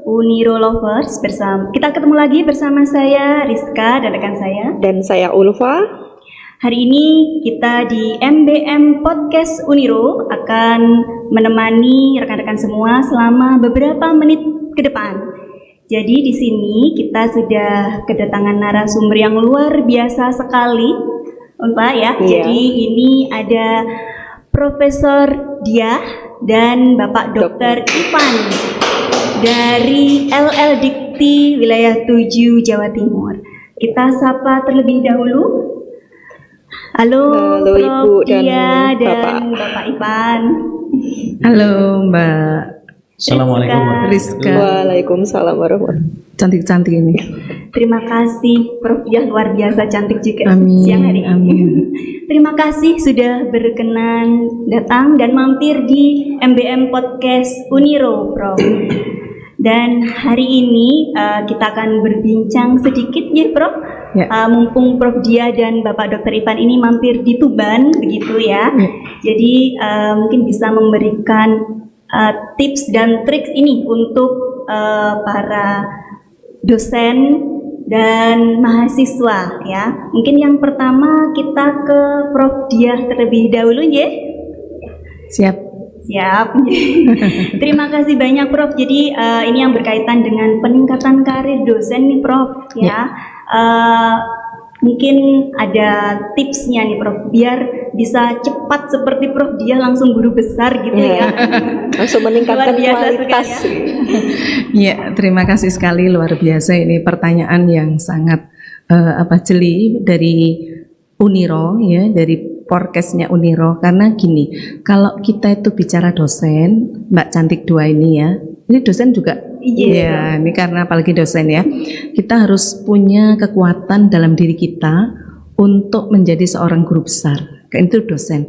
Uniro Lovers, kita ketemu lagi bersama saya Rizka dan rekan saya. Dan saya Ulfa. Hari ini kita di MBM Podcast Uniro akan menemani rekan-rekan semua selama beberapa menit ke depan. Jadi di sini kita sudah kedatangan narasumber yang luar biasa sekali, Pak ya. Jadi ini ada Profesor Diah dan Bapak Dr. Ivan dari LL Dikti Wilayah 7 Jawa Timur. Kita sapa terlebih dahulu. Halo Prof. Ibu Diah dan Bapak Ivan. Halo Mbak. Assalamualaikum Rizka. Waalaikumsalam warahmatullahi. Cantik-cantik ini. Terima kasih Prof. Diah, luar biasa cantik juga Amin, siang hari ini. amin. Terima kasih sudah berkenan datang dan mampir di MBM Podcast Uniro, Prof. Dan hari ini kita akan berbincang sedikit ya, Prof. Ya. Mumpung Prof. Diah dan Bapak Dr. Ivan ini mampir di Tuban, begitu ya. Jadi mungkin bisa memberikan tips dan trik ini untuk para dosen dan mahasiswa ya. Mungkin yang pertama kita ke Prof. Diah terlebih dahulu ya. Siap. Terima kasih banyak Prof. Jadi ini yang berkaitan dengan peningkatan karir dosen nih Prof ya. Mungkin ada tipsnya nih Prof, biar bisa cepat seperti Prof Diah langsung guru besar gitu ya. Langsung meningkatkan kualitas. Ya, terima kasih sekali, luar biasa ini pertanyaan yang sangat jeli dari Uniro ya, dari podcastnya Uniro. Karena gini, kalau kita itu bicara dosen, Mbak Cantik dua ini ya, ini dosen juga. Iya, ini karena apalagi dosen ya, kita harus punya kekuatan dalam diri kita untuk menjadi seorang guru besar. Itu dosen.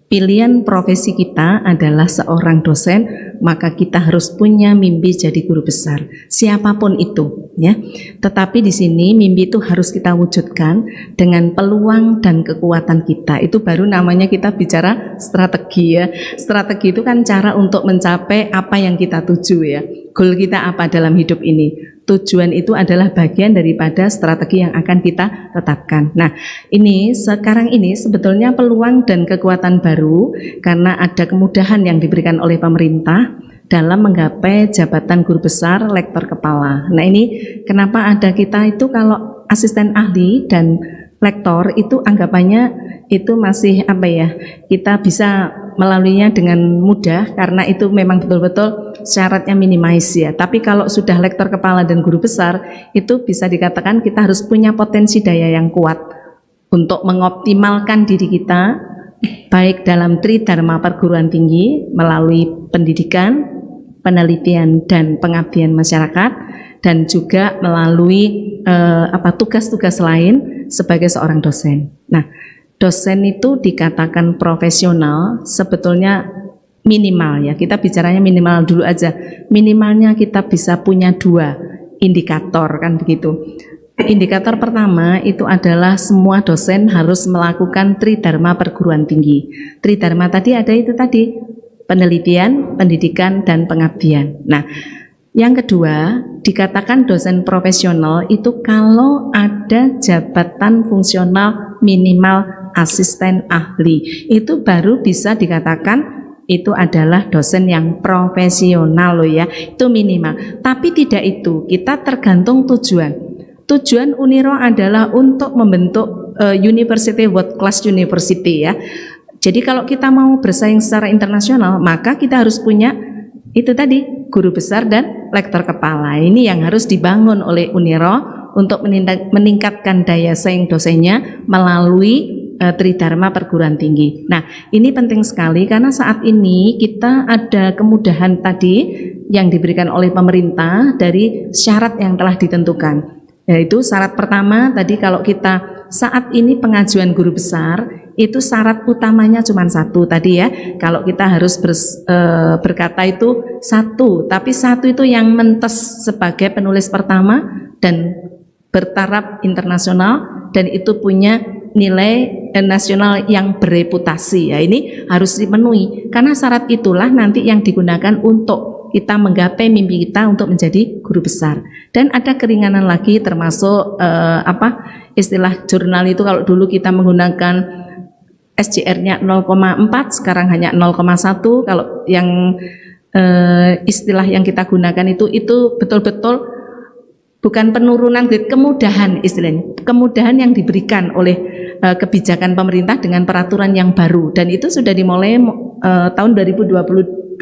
Pilihan profesi kita adalah seorang dosen, maka kita harus punya mimpi jadi guru besar. Siapapun itu, ya. Tetapi di sini mimpi itu harus kita wujudkan dengan peluang dan kekuatan kita. Itu baru namanya kita bicara strategi ya. Strategi itu kan cara untuk mencapai apa yang kita tuju ya. Goal kita apa dalam hidup ini? Tujuan itu adalah bagian daripada strategi yang akan kita tetapkan. Nah, ini sekarang ini sebetulnya peluang dan kekuatan baru karena ada kemudahan yang diberikan oleh pemerintah dalam menggapai jabatan guru besar, lektor kepala. Nah, ini kenapa ada kita itu kalau asisten ahli dan lektor itu anggapannya itu masih kita bisa melaluinya dengan mudah karena itu memang betul-betul syaratnya minimize ya. Tapi kalau sudah lektor kepala dan guru besar itu bisa dikatakan kita harus punya potensi daya yang kuat untuk mengoptimalkan diri kita baik dalam Tridharma perguruan tinggi melalui pendidikan, penelitian dan pengabdian masyarakat dan juga melalui tugas-tugas lain sebagai seorang dosen. Nah, dosen itu dikatakan profesional sebetulnya minimal ya, kita bicaranya minimal dulu aja. Minimalnya kita bisa punya 2 indikator kan begitu. Indikator pertama itu adalah semua dosen harus melakukan Tridharma perguruan tinggi. Tridharma tadi ada itu tadi, penelitian, pendidikan dan pengabdian. Nah, yang kedua dikatakan dosen profesional itu kalau ada jabatan fungsional minimal asisten ahli, itu baru bisa dikatakan itu adalah dosen yang profesional loh ya, itu minimal. Tapi tidak itu, kita tergantung tujuan. Tujuan Uniro adalah untuk membentuk university world class university ya. Jadi kalau kita mau bersaing secara internasional, maka kita harus punya itu tadi guru besar dan lektor kepala. Ini yang harus dibangun oleh Uniro untuk meningkatkan daya saing dosennya melalui Tridharma perguruan tinggi. Nah, ini penting sekali karena saat ini kita ada kemudahan tadi yang diberikan oleh pemerintah dari syarat yang telah ditentukan. Yaitu syarat pertama tadi kalau kita saat ini pengajuan guru besar itu syarat utamanya cuma 1 tadi ya. Kalau kita harus berkata itu 1, tapi 1 itu yang mentes sebagai penulis pertama dan bertaraf internasional dan itu punya nilai nasional yang bereputasi ya. Ini harus dipenuhi karena syarat itulah nanti yang digunakan untuk kita menggapai mimpi kita untuk menjadi guru besar. Dan ada keringanan lagi termasuk istilah jurnal itu, kalau dulu kita menggunakan SJR-nya 0,4, sekarang hanya 0,1. Kalau yang istilah yang kita gunakan itu betul-betul bukan penurunan grade, kemudahan istilahnya, kemudahan yang diberikan oleh kebijakan pemerintah dengan peraturan yang baru, dan itu sudah dimulai tahun 2022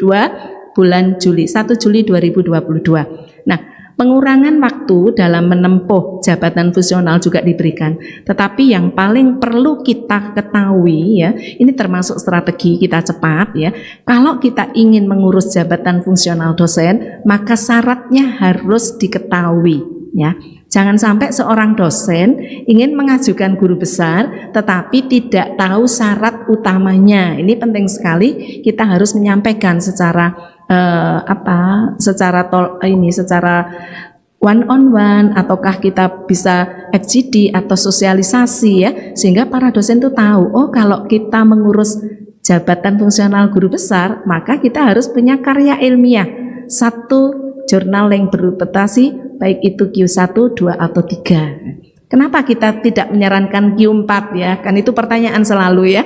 bulan Juli, 1 Juli 2022. Nah, pengurangan waktu dalam menempuh jabatan fungsional juga diberikan. Tetapi yang paling perlu kita ketahui ya, ini termasuk strategi kita cepat ya. Kalau kita ingin mengurus jabatan fungsional dosen, maka syaratnya harus diketahui ya. Jangan sampai seorang dosen ingin mengajukan guru besar tetapi tidak tahu syarat utamanya. Ini penting sekali, kita harus menyampaikan secara secara one on one, ataukah kita bisa FGD atau sosialisasi ya, sehingga para dosen itu tahu, oh kalau kita mengurus jabatan fungsional guru besar maka kita harus punya karya ilmiah, 1 jurnal yang berreputasi, baik itu Q1, 2 atau 3. Kenapa kita tidak menyarankan Q4 ya? Kan itu pertanyaan selalu ya.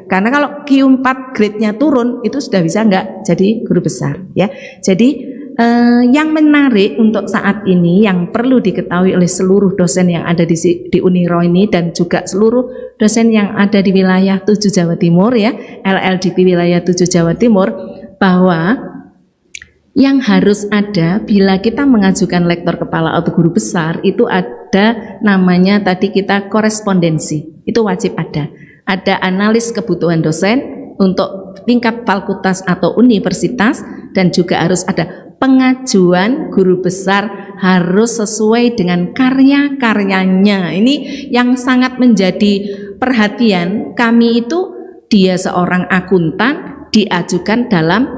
Karena kalau Q4 grade-nya turun, itu sudah bisa enggak jadi guru besar ya. Jadi yang menarik untuk saat ini yang perlu diketahui oleh seluruh dosen yang ada di Uniro ini dan juga seluruh dosen yang ada di wilayah 7 Jawa Timur ya, LLDP wilayah 7 Jawa Timur, bahwa yang harus ada bila kita mengajukan lektor kepala atau guru besar itu ada namanya tadi kita korespondensi, itu wajib ada. Ada analis kebutuhan dosen untuk tingkat fakultas atau universitas, dan juga harus ada pengajuan guru besar harus sesuai dengan karya-karyanya. Ini yang sangat menjadi perhatian kami itu, dia seorang akuntan diajukan dalam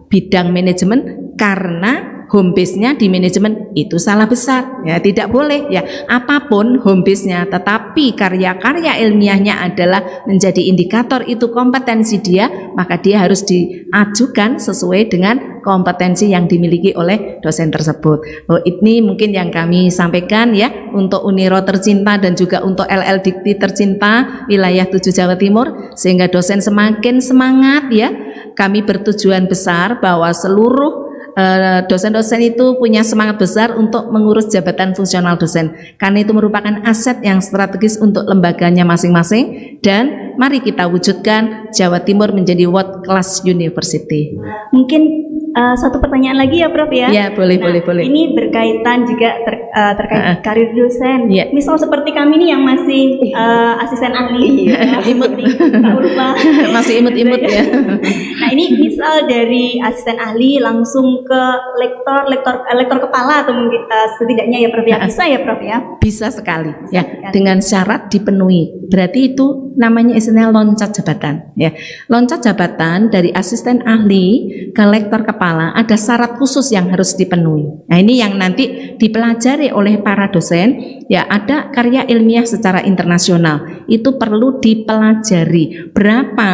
bidang manajemen karena home base-nya di manajemen, itu salah besar ya, tidak boleh ya, apapun home base-nya tetapi karya-karya ilmiahnya adalah menjadi indikator itu kompetensi dia, maka dia harus diajukan sesuai dengan kompetensi yang dimiliki oleh dosen tersebut. Oh, ini mungkin yang kami sampaikan ya untuk Uniro tercinta dan juga untuk LLDP tercinta wilayah 7 Jawa Timur, sehingga dosen semakin semangat ya. Kami bertujuan besar bahwa seluruh dosen-dosen itu punya semangat besar untuk mengurus jabatan fungsional dosen, karena itu merupakan aset yang strategis untuk lembaganya masing-masing, dan mari kita wujudkan Jawa Timur menjadi world class university. Mungkin satu pertanyaan lagi ya Prof ya. Ya, boleh. Ini berkaitan juga terkait karir dosen. Ya. Misal seperti kami nih yang masih asisten ahli, imut nih, masih imut ya. Nah, ini misal dari asisten ahli langsung ke lektor kepala atau mungkin setidaknya ya Prof ya, bisa ya Prof ya? Bisa sekali ya, dengan syarat dipenuhi. Berarti itu namanya istilahnya loncat jabatan ya. Loncat jabatan dari asisten ahli ke lektor kepala ada syarat khusus yang harus dipenuhi. Nah, ini yang nanti dipelajari oleh para dosen ya. Ada karya ilmiah secara internasional, itu perlu dipelajari. Berapa?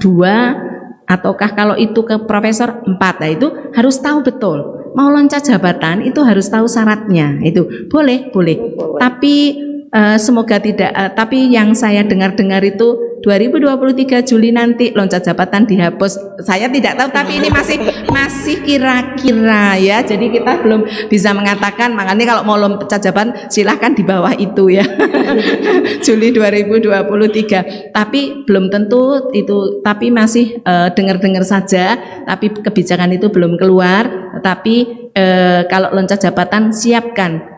2 ataukah kalau itu ke profesor 4, nah itu harus tahu betul. Mau loncat jabatan itu harus tahu syaratnya. Itu boleh. Tapi semoga tidak. Tapi yang saya dengar itu 2023 Juli nanti loncat jabatan dihapus. Saya tidak tahu, tapi ini masih kira-kira ya. Jadi kita belum bisa mengatakan. Makanya kalau mau loncat jabatan silahkan di bawah itu ya. Juli 2023. Tapi belum tentu itu. Tapi masih dengar-dengar saja. Tapi kebijakan itu belum keluar. Tapi kalau loncat jabatan siapkan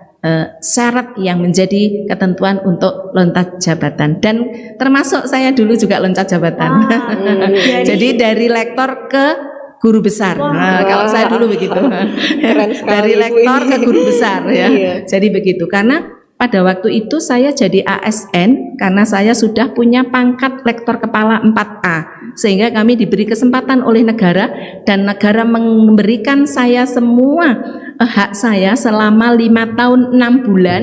syarat yang menjadi ketentuan untuk loncat jabatan, dan termasuk saya dulu juga loncat jabatan. Jadi dari lektor ke guru besar. Nah, kalau saya dulu begitu. Dari lektor ke guru besar ya. Jadi begitu, karena pada waktu itu saya jadi ASN karena saya sudah punya pangkat lektor kepala 4A, sehingga kami diberi kesempatan oleh negara, dan negara memberikan saya semua hak saya selama 5 tahun 6 bulan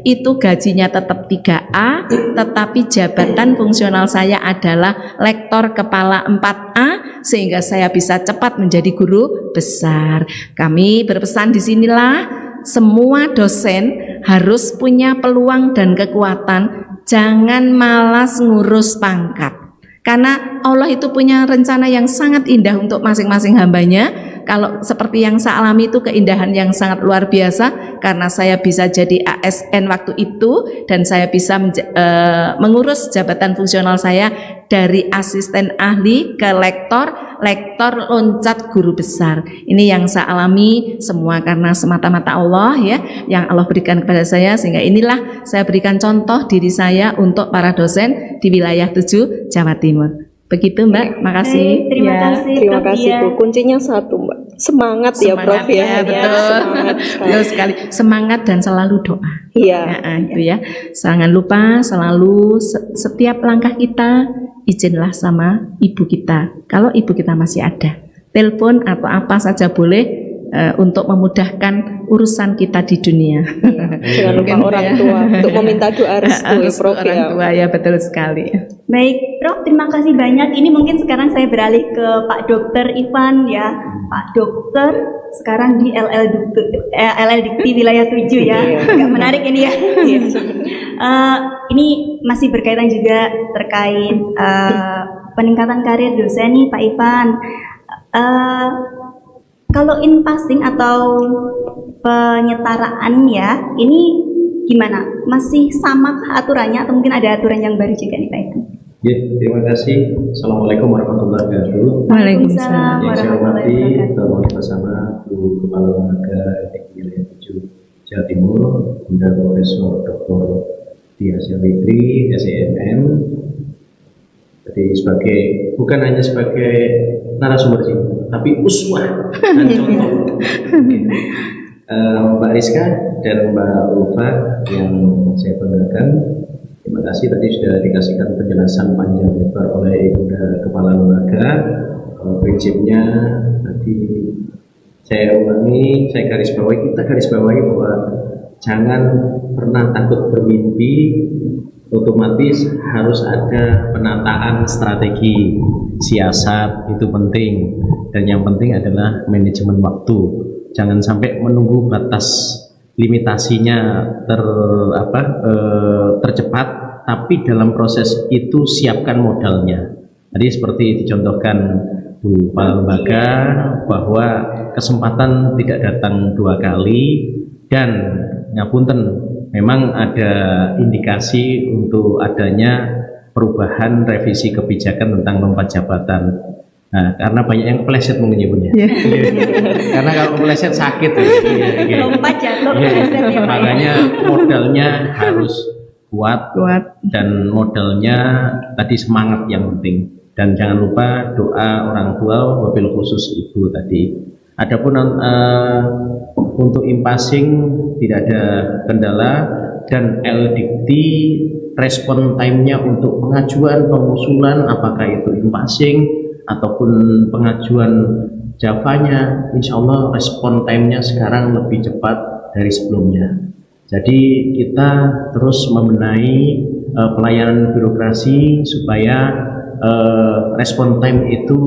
itu gajinya tetap 3A, tetapi jabatan fungsional saya adalah lektor kepala 4A, sehingga saya bisa cepat menjadi guru besar. Kami berpesan di sinilah semua dosen harus punya peluang dan kekuatan, jangan malas ngurus pangkat. Karena Allah itu punya rencana yang sangat indah untuk masing-masing hambanya. Kalau seperti yang saya alami itu keindahan yang sangat luar biasa, karena saya bisa jadi ASN waktu itu dan saya bisa mengurus jabatan fungsional saya dari asisten ahli ke lektor loncat guru besar. Ini yang saya alami semua karena semata-mata Allah ya, yang Allah berikan kepada saya, sehingga inilah saya berikan contoh diri saya untuk para dosen di wilayah 7 Jawa Timur. Begitu Mbak, makasih. Terima kasih. Terima kasih Bu. Kuncinya satu Mbak, semangat ya Prof ya. Betul. Betul sekali. Semangat dan selalu doa. Iya. Itu ya. Jangan lupa selalu setiap langkah kita izinlah sama ibu kita. Kalau ibu kita masih ada, telepon atau apa saja boleh untuk memudahkan urusan kita di dunia. Jangan lupa orang tua untuk meminta doa restu ya Prof orang tua ya, betul sekali. Baik, Prof, terima kasih banyak. Ini mungkin sekarang saya beralih ke Pak Dokter Ivan ya. Pak Dokter sekarang di LL Dikti wilayah 7 ya. Agak menarik ini ya. Ini masih berkaitan juga terkait peningkatan karir dosen nih Pak Ivan. Kalau in passing atau penyetaraan ya, ini gimana? Masih sama aturannya atau mungkin ada aturan yang baru juga nih Pak Ivan? Ya, terima kasih. Assalamualaikum warahmatullahi wabarakatuh. Waalaikumsalam. Yang saya hormati teman bersama Bu Kepala Lembaga Etik Wilayah 7 Jawa Timur, Bunda Profesor Dr. Dias Fitri, SEMM. Jadi bukan hanya sebagai narasumber sih, tapi uswah dan contoh. Mbak Rizka dan Mbak Ulfa yang saya banggakan, terima kasih tadi sudah dikasihkan penjelasan panjang lebar oleh Ibu Kepala Lembaga. Prinsipnya tadi saya ulangi, saya kita garis bawahi bahwa jangan pernah takut bermimpi. Otomatis harus ada penataan strategi, siasat itu penting, dan yang penting adalah manajemen waktu. Jangan sampai menunggu batas limitasinya tercepat, tapi dalam proses itu siapkan modalnya. Tadi seperti dicontohkan Bu Kepala Lembaga bahwa kesempatan tidak datang 2 kali, dan ngapunten memang ada indikasi untuk adanya perubahan revisi kebijakan tentang lompat jabatan. Nah, karena banyak yang peleset mungkin ya punya. Karena kalau peleset sakit. Lompat jatuh peleset ya. Makanya modalnya harus kuat dan modalnya tadi semangat yang penting. Dan jangan lupa doa orang tua, wabil khusus ibu tadi. Adapun untuk in-passing tidak ada kendala, dan LDikti respon time-nya untuk pengajuan pengusulan apakah itu in-passing ataupun pengajuan Javanya, insya Allah respon time-nya sekarang lebih cepat dari sebelumnya. Jadi kita terus membenahi pelayanan birokrasi supaya respon time itu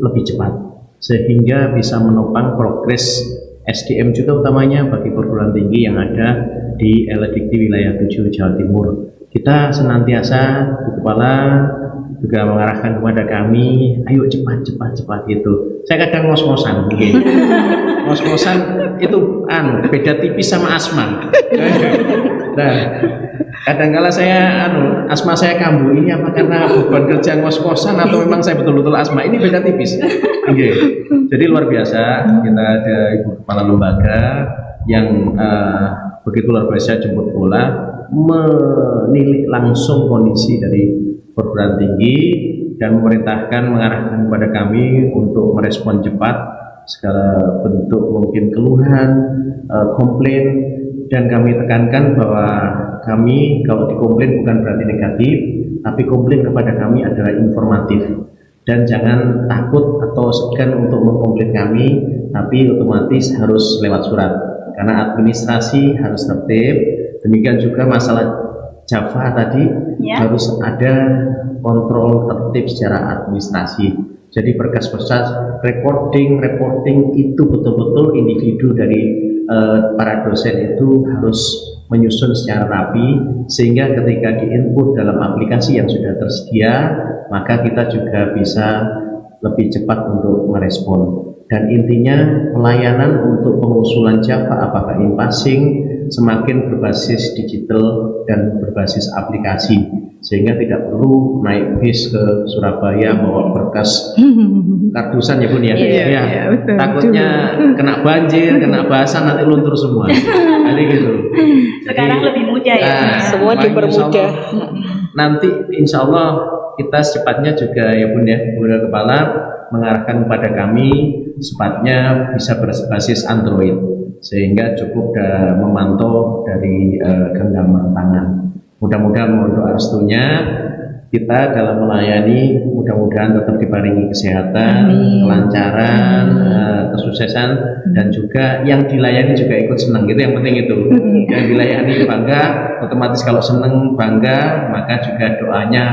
lebih cepat, sehingga bisa menopang progres SDM juga utamanya bagi perguruan tinggi yang ada di LDikti wilayah 7 Jawa Timur. Kita senantiasa Bu Kepala juga mengarahkan kepada kami, ayo cepat itu. Saya kadang ngos-ngosan mungkin. Ngos-ngosan itu beda tipis sama asma. Nah, kadang-kala saya asma saya kambuh, ini apa karena beban kerja ngos-ngosan atau memang saya betul-betul asma? Ini beda tipis. Jadi luar biasa kita ada Ibu Kepala Lembaga yang begitu luar biasa jemput bola, menilik langsung kondisi dari perguruan tinggi dan memerintahkan mengarahkan kepada kami untuk merespon cepat segala bentuk mungkin keluhan, komplain, dan kami tekankan bahwa kami kalau dikomplain bukan berarti negatif, tapi komplain kepada kami adalah informatif. dan jangan takut atau segan untuk mengkomplit kami, tapi otomatis harus lewat surat karena administrasi harus tertib. Demikian juga masalah Java tadi harus ada kontrol tertib secara administrasi. Jadi berkas-berkas reporting itu betul-betul individu dari para dosen itu harus menyusun secara rapi sehingga ketika diinput dalam aplikasi yang sudah tersedia maka kita juga bisa lebih cepat untuk merespon. Dan intinya pelayanan untuk pengusulan Java apakah in passing semakin berbasis digital dan berbasis aplikasi sehingga tidak perlu naik bis ke Surabaya bawa berkas kardusan ya Bun ya. Betul. Takutnya kena banjir, kena basah nanti luntur semua. Jadi gitu. Sekarang lebih mudah ya. Semua dipermudah. Nanti insya Allah kita secepatnya juga ya Bun ya, Bu Kepala mengarahkan kepada kami sepatnya bisa berbasis Android sehingga cukup memantau dari genggaman tangan. Mudah-mudahan mohon doa restunya kita dalam melayani, mudah-mudahan tetap diparingi kesehatan, kelancaran, kesuksesan, dan juga yang dilayani juga ikut senang. Itu yang penting itu. Yang dilayani bangga, otomatis kalau senang bangga, maka juga doanya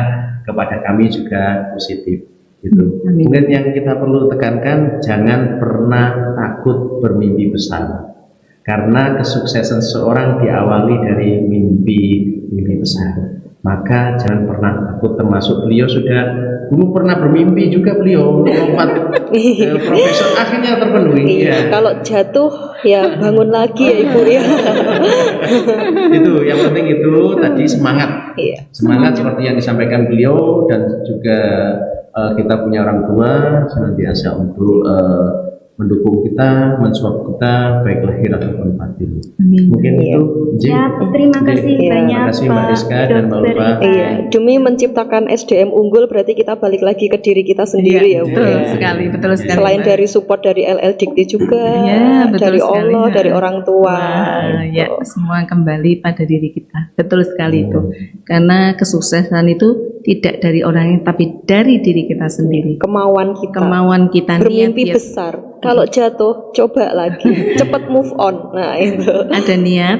kepada kami juga positif. Gitu. Mungkin yang kita perlu tekankan, jangan pernah takut bermimpi besar. Karena kesuksesan seseorang diawali dari mimpi besar. Maka jangan pernah takut, termasuk beliau sudah dulu pernah bermimpi juga beliau untuk lompat profesor, akhirnya terpenuhi. Iya. Kalau jatuh ya bangun lagi ya Ibu ya. Itu yang penting itu tadi semangat. Iya. Semangat seperti yang disampaikan beliau dan juga kita punya orang tua senantiasa untuk mendukung kita, mensupport kita baik lahir ataupun batin. Mungkin itu. Ya, terima kasih banyak terima kasih Mbak Rizka dan Mbak Ulfa. Iya, demi menciptakan SDM unggul berarti kita balik lagi ke diri kita sendiri ya Bu. Betul sekali. Selain dari support dari LL Dikti juga, dari sekali. Allah, dari orang tua. Ya, semua kembali pada diri kita. Betul sekali itu. Karena kesuksesan itu tidak dari orang lain tapi dari diri kita sendiri. Kemauan kita. Bermimpi besar. Kalau jatuh, coba lagi. Cepat move on. Nah, itu. Ada niat,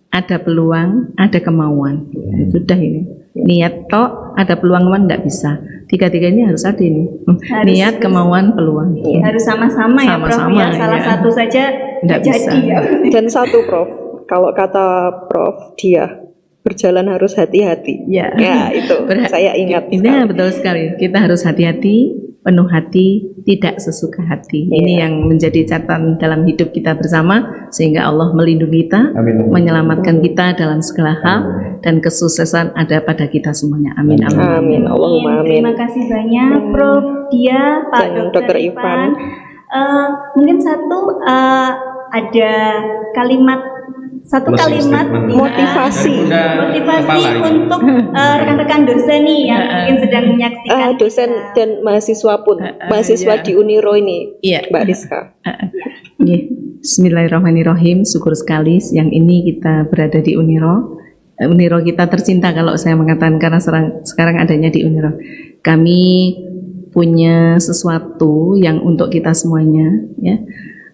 ada peluang, ada kemauan. Sudah ini. Niat tok, ada peluang enggak bisa. Tiga-tiga ini harus ada ini. Niat, kemauan, peluang. Harus sama-sama ya Prof. Sama-sama, Ya. Salah satu saja enggak bisa. jadi ya. Dan satu Prof, kalau kata Prof dia berjalan harus hati-hati. Ya itu saya ingat. Ini betul sekali. Kita harus hati-hati, penuh hati, tidak sesuka hati. Ini yang menjadi catatan dalam hidup kita bersama sehingga Allah melindungi kita, menyelamatkan kita dalam segala hal dan kesuksesan ada pada kita semuanya. Amin. Amin. Allahumma amin. Terima kasih banyak Prof. Dia, Pak Dr. Ivan. Mungkin ada kalimat motivasi untuk rekan-rekan dosen nih yang mungkin sedang menyaksikan dosen dan mahasiswa pun mahasiswa di Uniro ini Mbak Rizka. Bismillahirrahmanirrahim. Syukur sekali siang ini kita berada di Uniro kita tercinta kalau saya mengatakan karena sekarang adanya di Uniro. Kami punya sesuatu yang untuk kita semuanya ya.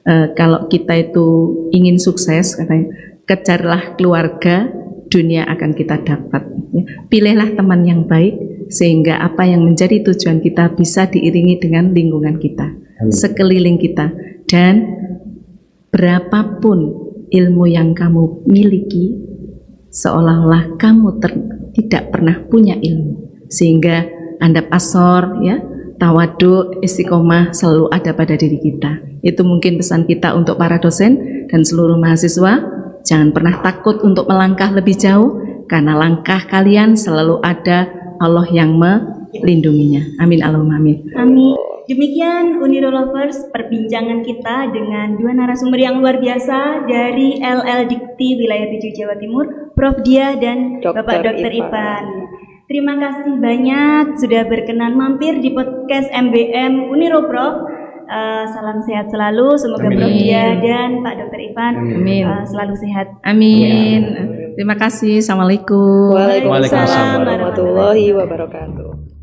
Kalau kita itu ingin sukses katanya, kejarlah keluarga, dunia akan kita dapat. Pilihlah teman yang baik, sehingga apa yang menjadi tujuan kita bisa diiringi dengan lingkungan kita, sekeliling kita. Dan berapapun ilmu yang kamu miliki, seolah-olah kamu tidak pernah punya ilmu. Sehingga andap asor, ya, tawadu, istiqomah selalu ada pada diri kita. Itu mungkin pesan kita untuk para dosen dan seluruh mahasiswa. Jangan pernah takut untuk melangkah lebih jauh, karena langkah kalian selalu ada Allah yang melindunginya. Amin Allahumma amin. Amin. Demikian Uniro Lovers, perbincangan kita dengan dua narasumber yang luar biasa dari LL Dikti Wilayah 7 Jawa Timur, Prof. Dia dan Bapak Dr. Ivan. Terima kasih banyak sudah berkenan mampir di podcast MBM Uniro Prof. Salam sehat selalu, semoga Prof. Dia dan Pak Dr. Ivan selalu sehat. Amin. Terima kasih. Assalamualaikum. Waalaikumsalam warahmatullahi wabarakatuh.